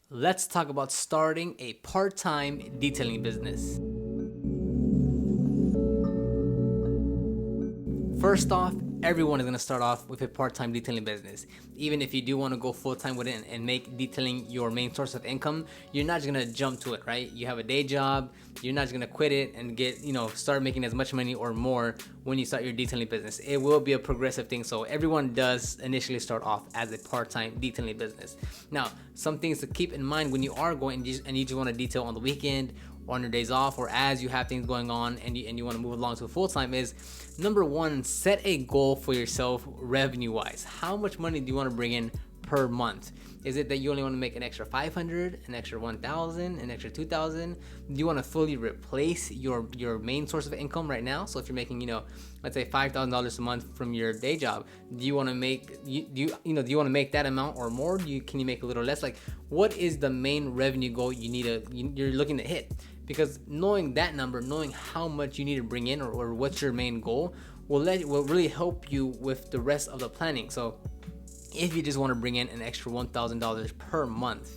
let's talk about starting a part-time detailing business. First off, everyone is going to start off with a part-time detailing business. Even if you do want to go full-time with it and make detailing your main source of income, you're not just going to jump to it, right? You have a day job, you're not just going to quit it and start making as much money or more when you start your detailing business. It will be a progressive thing. So everyone does initially start off as a part-time detailing business. Now, some things to keep in mind when you are going and you just want to detail on the weekend, on your days off, or as you have things going on and you want to move along to a full-time, is number one, set a goal for yourself revenue wise. How much money do you want to bring in per month? Is it that you only want to make an extra 500, an extra 1,000, an extra 2,000? Do you want to fully replace your main source of income right now? So if you're making, let's say $5,000 a month from your day job, do you want to make do you want to make that amount or more? Can you make a little less? Like, what is the main revenue goal you're looking to hit? Because knowing that number, knowing how much you need to bring in or what's your main goal will really help you with the rest of the planning. So if you just want to bring in an extra $1,000 per month,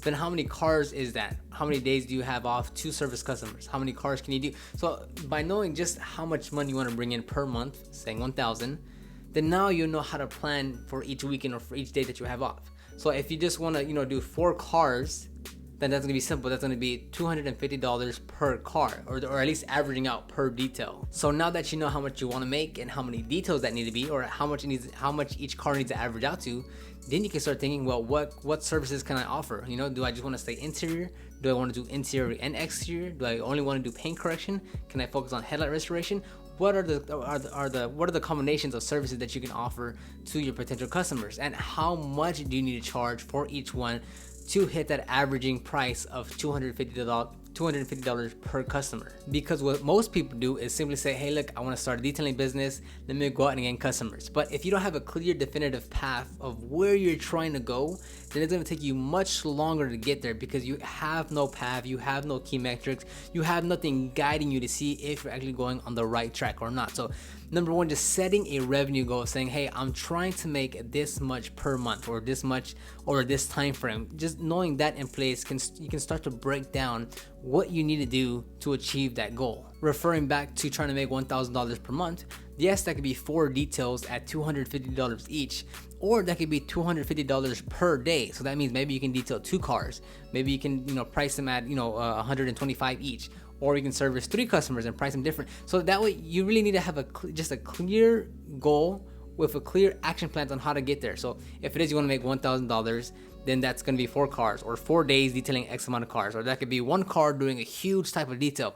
then how many cars is that? How many days do you have off to service customers? How many cars can you do? So by knowing just how much money you want to bring in per month, saying 1,000, then now you know how to plan for each weekend or for each day that you have off. So if you just want to, do 4 cars, then that's gonna be simple. That's gonna be $250 per car, or at least averaging out per detail. So now that you know how much you want to make and how many details that need to be, or how much each car needs to average out to, then you can start thinking, well, what services can I offer? Do I just want to stay interior? Do I want to do interior and exterior? Do I only want to do paint correction? Can I focus on headlight restoration? What are the combinations of services that you can offer to your potential customers, and how much do you need to charge for each one to hit that averaging price of $250 per customer? Because what most people do is simply say, hey, look, I want to start a detailing business, let me go out and gain customers. But if you don't have a clear, definitive path of where you're trying to go, then it's going to take you much longer to get there, because you have no path, you have no key metrics, you have nothing guiding you to see if you're actually going on the right track or not. So number one, just setting a revenue goal, saying, hey, I'm trying to make this much per month, or this much, or this time frame. Just knowing that in place, you can start to break down what you need to do to achieve that goal. Referring back to trying to make $1,000 per month, yes, that could be 4 details at $250 each, or that could be $250 per day. So that means maybe you can detail 2 cars, maybe you can price them at $125 each, or you can service 3 customers and price them different. So that way you really need to have just a clear goal with a clear action plan on how to get there. So if it is you want to make $1,000, then that's going to be 4 cars, or 4 days detailing X amount of cars, or that could be 1 car doing a huge type of detail.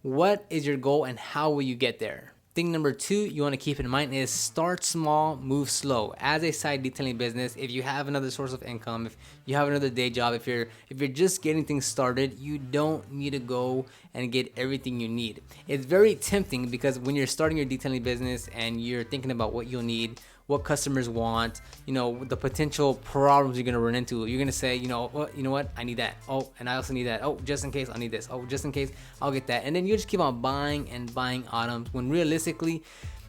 What is your goal and how will you get there? Thing number 2 you want to keep in mind is start small, move slow. As a side detailing business, if you have another source of income, if you have another day job, if you're just getting things started, you don't need to go and get everything you need. It's very tempting, because when you're starting your detailing business and you're thinking about what you'll need, what customers want, the potential problems you're gonna run into, you're gonna say, you know what, I need that. Oh, and I also need that. Oh, just in case I'll need this. Oh, just in case I'll get that. And then you just keep on buying and buying items, when realistically,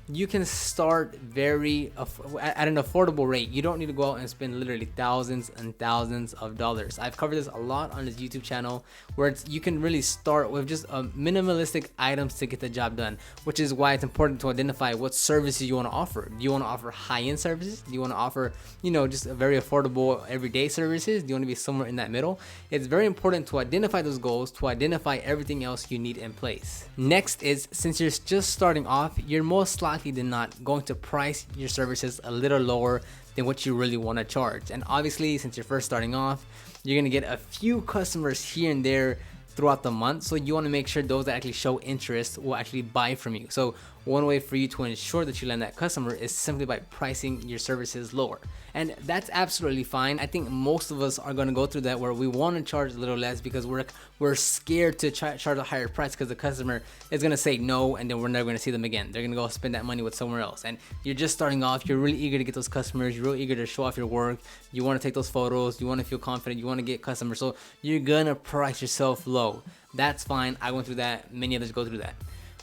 you can start at an affordable rate. You don't need to go out and spend literally thousands and thousands of dollars. I've covered this a lot on this YouTube channel, where you can really start with just minimalistic items to get the job done, which is why it's important to identify what services you want to offer. Do you want to offer high-end services? Do you want to offer, just a very affordable everyday services? Do you want to be somewhere in that middle? It's very important to identify those goals, to identify everything else you need in place. Next is, since you're just starting off, you're most likely than not going to price your services a little lower than what you really want to charge. And obviously, since you're first starting off, you're going to get a few customers here and there throughout the month, so you want to make sure those that actually show interest will actually buy from you. So one way for you to ensure that you land that customer is simply by pricing your services lower. And that's absolutely fine. I think most of us are going to go through that, where we want to charge a little less because we're scared to charge a higher price, because the customer is going to say no, and then we're never going to see them again. They're going to go spend that money with somewhere else. And you're just starting off, you're really eager to get those customers, you're really eager to show off your work, you want to take those photos, you want to feel confident, you want to get customers. So you're going to price yourself low. That's fine. I went through that. Many others go through that.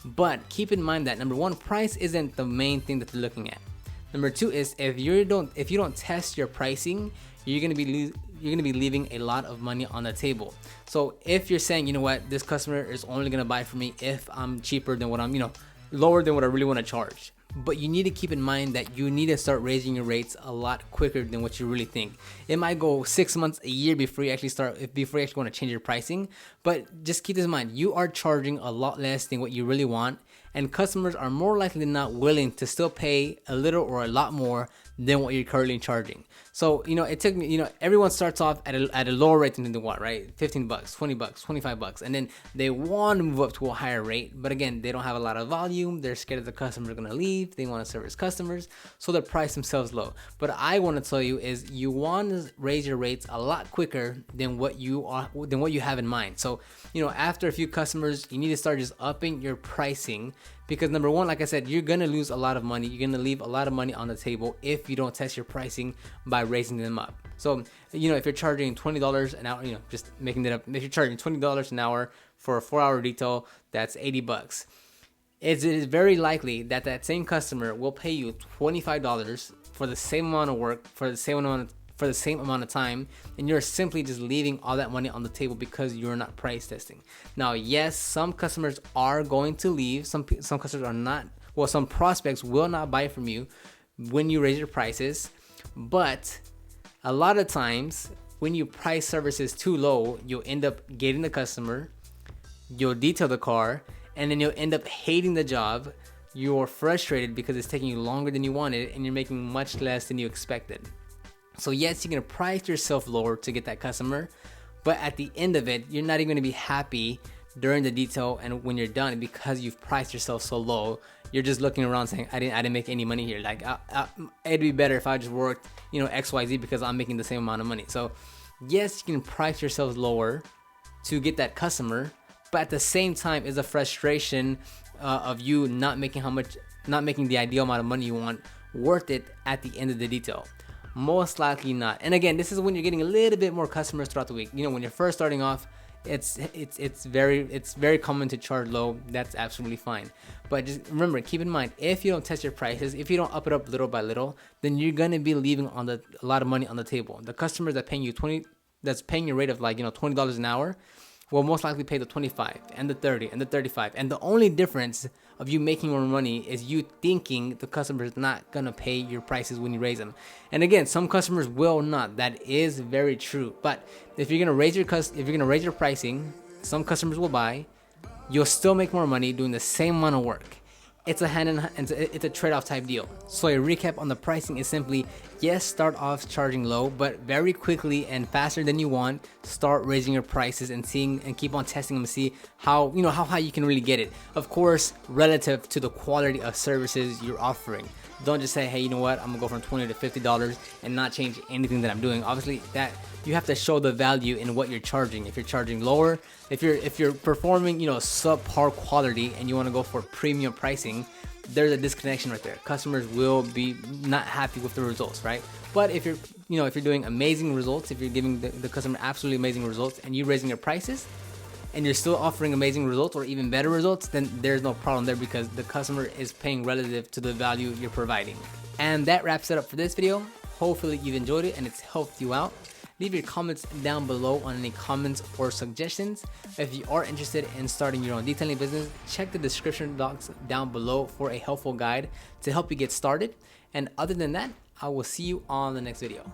But keep in mind that number 1, price isn't the main thing that they're looking at. Number 2 is, if you don't test your pricing, you're going to be be leaving a lot of money on the table. So if you're saying, you know what, this customer is only gonna buy from me if I'm cheaper than what I'm, lower than what I really want to charge. But you need to keep in mind that you need to start raising your rates a lot quicker than what you really think. It might go 6 months, a year before you actually want to change your pricing. But just keep this in mind, you are charging a lot less than what you really want, and customers are more likely than not willing to still pay a little or a lot more than what you're currently charging. So, it took me, everyone starts off at a lower rate than they want, right? $15, $20, $25, and then they want to move up to a higher rate. But again, they don't have a lot of volume. They're scared that the customers are going to leave. They want to service customers, so they price themselves low. But I want to tell you is you want to raise your rates a lot quicker than what you have in mind. So, after a few customers, you need to start just upping your pricing. Because number one, like I said, you're going to lose a lot of money. You're going to leave a lot of money on the table if you don't test your pricing by raising them up. So, if you're charging $20 an hour, just making that up. If you're charging $20 an hour for a 4-hour detail, that's $80. It is very likely that that same customer will pay you $25 for the same amount of work, for the same amount of time, and you're simply just leaving all that money on the table because you're not price testing. Now, yes, some customers are going to leave. Some customers are not. Well, some prospects will not buy from you when you raise your prices. But a lot of times, when you price services too low, you'll end up getting the customer, you'll detail the car, and then you'll end up hating the job. You're frustrated because it's taking you longer than you wanted, and you're making much less than you expected. So yes, you're going to price yourself lower to get that customer, but at the end of it, you're not even going to be happy during the detail and when you're done because you've priced yourself so low. You're just looking around saying, I didn't make any money here. Like, it'd be better if I just worked, XYZ because I'm making the same amount of money. So yes, you can price yourself lower to get that customer, but at the same time is a frustration of you not making the ideal amount of money you want worth it at the end of the detail. Most likely not. And again, this is when you're getting a little bit more customers throughout the week. When you're first starting off, it's very common to charge low. That's absolutely fine. But just remember, keep in mind, if you don't test your prices, if you don't up it up little by little, then you're gonna be leaving a lot of money on the table. The customers that paying you that's paying your rate of $20 an hour, will most likely pay the 25 and the 30 and the 35. And the only difference of you making more money is you thinking the customer is not gonna pay your prices when you raise them. And again, some customers will not. That is very true. But if you're gonna raise your pricing, some customers will buy. You'll still make more money doing the same amount of work. It's a trade-off type deal. So a recap on the pricing is simply, yes, start off charging low, but very quickly and faster than you want, start raising your prices and keep on testing them to see how high you can really get it. Of course, relative to the quality of services you're offering. Don't just say, hey, you know what, I'm gonna go from $20 to $50 and not change anything that I'm doing. Obviously, that you have to show the value in what you're charging. If you're charging lower, if you're performing, subpar quality and you want to go for premium pricing, there's a disconnection right there. Customers will be not happy with the results, right? But if you're doing amazing results, if you're giving the customer absolutely amazing results and you're raising your prices and you're still offering amazing results or even better results, then there's no problem there because the customer is paying relative to the value you're providing. And that wraps it up for this video. Hopefully you've enjoyed it and it's helped you out. Leave your comments down below on any comments or suggestions. If you are interested in starting your own detailing business, check the description box down below for a helpful guide to help you get started. And other than that, I will see you on the next video.